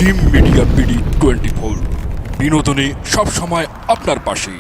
Gym media BD 24 বিনোদনে সবসময় আপনার পাশে।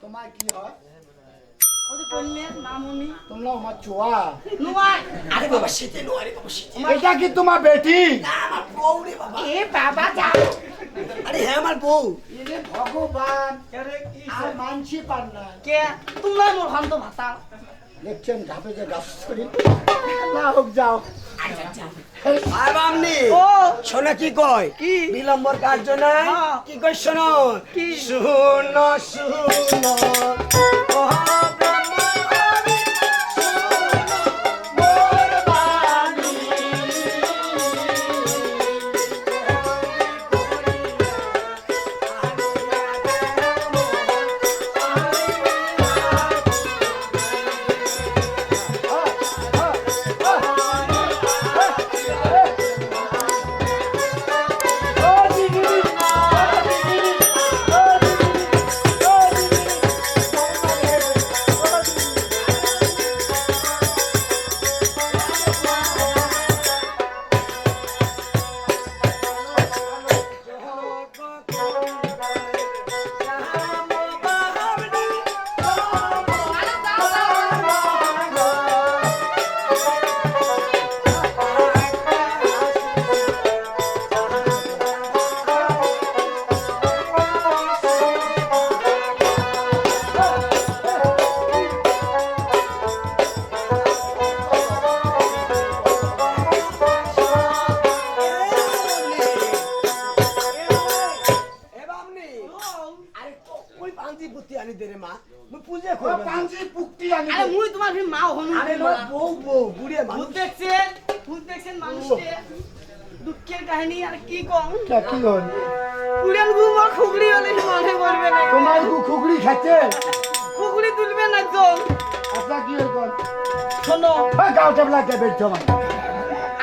তোমার কি হয়? ওদের কন্যা মামুনি তোমরা আমার চোয়া। নুয়াই আরে বাবা শীতে নোয়ারে বাবা শীতে। এটা কি তোমার বেটি? না আমার বউ রে বাবা। এ বাবা যা আরে হ্যাঁ আমার বউ। এরে ভগবান, আর মানছি পার না। কে তোমরা মোর হান্ত ভাতা দেখছেন ধাপে যে গাছ করি না হোক যাও। আয় বামনি ও শোনা কি কয় কি? বিলম্বর কার্য নাই হ্যাঁ। কি কই শোনো কি? শুনো শুনো ও ব্রহ্ম হরি শুনো মোর বাণী পুতি আনি দে রে মা মুই পূজা করব পাঞ্জি পুক্তি আনি আরে মুই তোমার ফির মা হনু আরে লো বউ বউ বুড়িয়ে মানুষ ভূত দেখছেন মানুষকে দুঃখের কাহিনী আর কি কম কি হল পুরান গুমর খুগড়ি হলে মনে করবে না তোমার খুগড়ি খাচ্ছে খুগড়ি তুলবে না একজন আচ্ছা কি হল শোনো গাও চাপলা কে বের জমা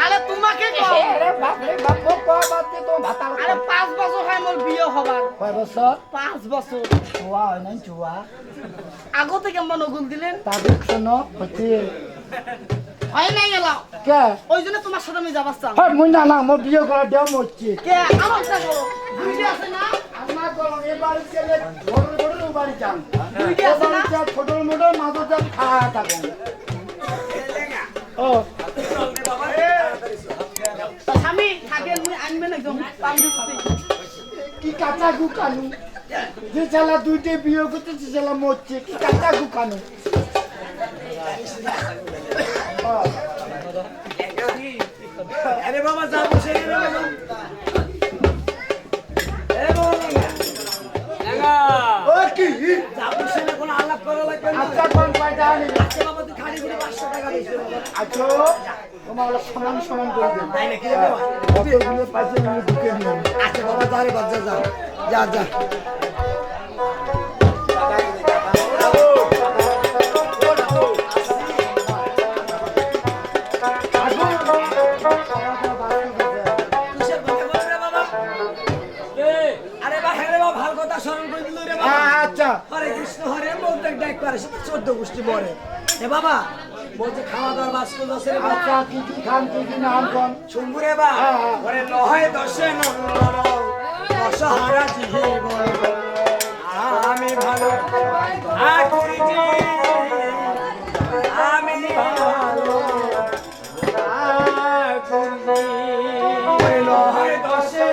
আরে তোমাকে কম আরে বাপ রে বাপ কো বাতে তো ভাতা আরে 5 বছর হয় মোর বিয়ে হবার কয় বছর 5 বছর চুয়া হয় নাই চুয়া আগতে কেমন নগুল দিলেন তাদের শোনো হচ্ছে হয় নাই গেল কে ওই জন্য তোমার সাথে আমি যাবার চাই হয় মুই না মোর বিয়ে করা দেও মরছি কে আমার তা করো বুঝে আছে না আমার কল এবার গেলে বড় বড় বাড়ি যান বুঝে আছে না ছোট মোটো মাঝে যা খাওয়া থাকেন ও স্বামী থাকে মুই আনবেন একদম পাঞ্জি কি কাঁচা গুকানু যে চালা দুইটে বিয়ে করতে সে চালা মরছে কি কাঁচা গুকানু আরে বাবা যা বসে রে বাবা এ বাবা ও কি যা বসে না কোন আলাপ করা লাগবে না আচ্ছা কোন কয়টা আনি আচ্ছা বাবা তুই খাড়ি করে 500 টাকা দিছিস বাবা আচ্ছা তোমার ওরা সমান সমান করে দেন তাই নাকি রে বাবা কতগুলো পাইছে নিয়ে ঢুকে নিয়ে আচ্ছা বাবা যা রে বাবা যা যা যা কিসের কথা বল রে বাবা আরে বা হ্যাঁ রে বাবা ভালো কথা স্মরণ করে দিল রে বাবা আচ্ছা হরে কৃষ্ণ হরে বলতে ডাক পারে সে 14 গোষ্ঠী পড়ে এ বাবা বলছে খাওয়া দাওয়ার বাস্কল আছে রে বাবা আচ্ছা কি কি খান কি কি নাম কোন শুনবু রে বা ওরে নয় দশে নন্দন দশহারা জীবন আমি ভালো আকুরিজি আমি ভালো আকুরিজি ওরে নয় দশে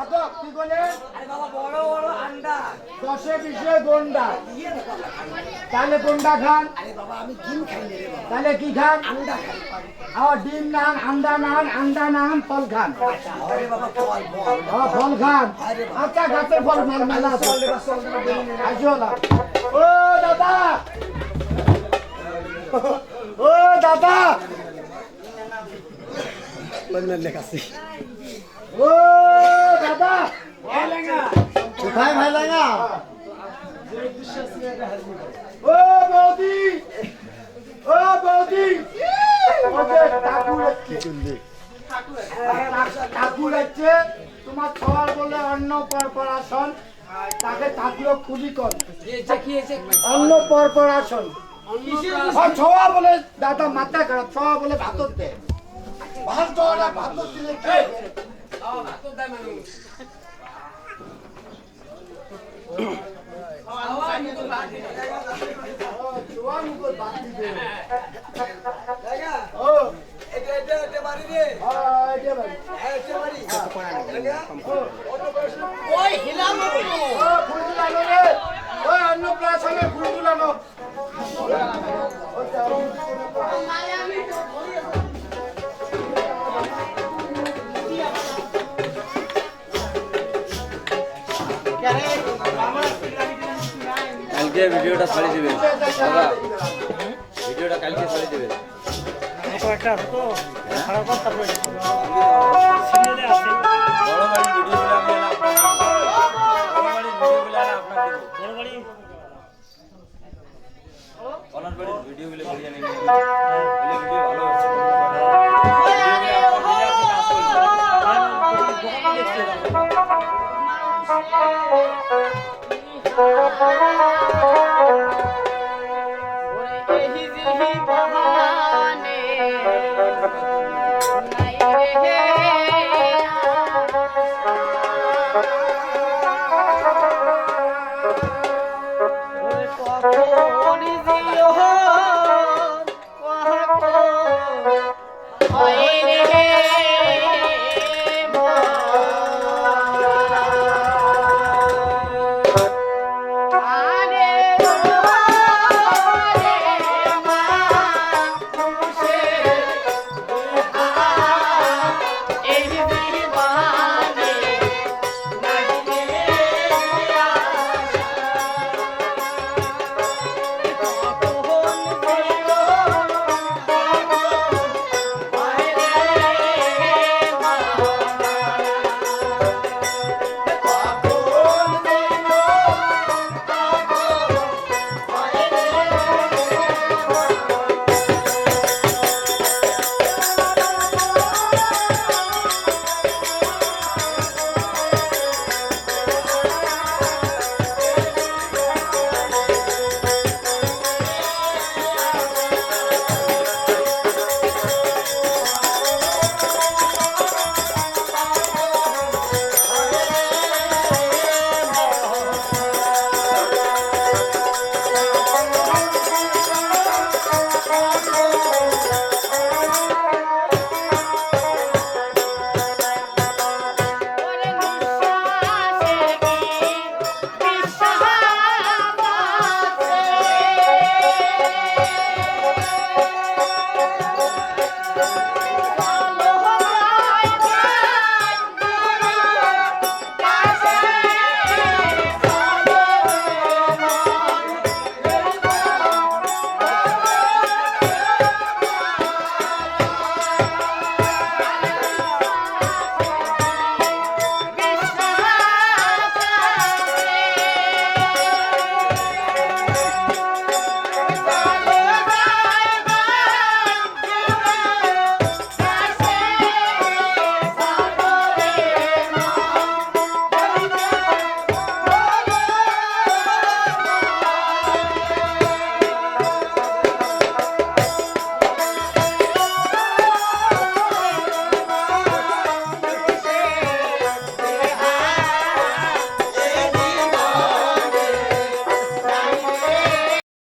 আচ্ছা কি বলে আরে বাবা বড় বড় আন্ডা 10-20 গন্ডা তাহলে গন্ডা খান আরে বাবা আমি ডিম খাই না রে বাবা তাহলে কি খান আন্ডা খাই আর ডিম নান আন্ডা নান ফল খান আচ্ছা আরে বাবা ফল বল ফল খান আচ্ছা গাছের ফল মেলা আছে চল রে বাবা চল রে বাবা আসো না ও দাদা ও দাদা বন্যার লেখাছি ও দাদা কোথায় ভাই লাগা ও বৌদি ও বৌদি ওকে ঠাকুর ঠাকুর আছে তোমার খাওয়ার বলে অন্ন পরপরাশন তাকে ঠাকুর খুবই কর অন্ন পরপরাশন ছোয়া বলে দাদা মাথা খারাপ ছোয়া বলে ভাতর দে ভাত দেওয়া ভাতর দিলে কি ওই হিলাম অন্নপ্রাশনে ফুল তুলানো কালকে ভিডিওটা ছাড়ি দিবেন দাদা ভিডিওটা কালকে ছাড়ি দিবেন বড় বাড়ির ভিডিওগুলো আমি না আপনার বড় বাড়ির ভিডিওগুলো না আপনার বড় বাড়ি অনার বাড়ির ভিডিওগুলো ভিডিও নিয়ে ভিডিও ভালো হচ্ছে ও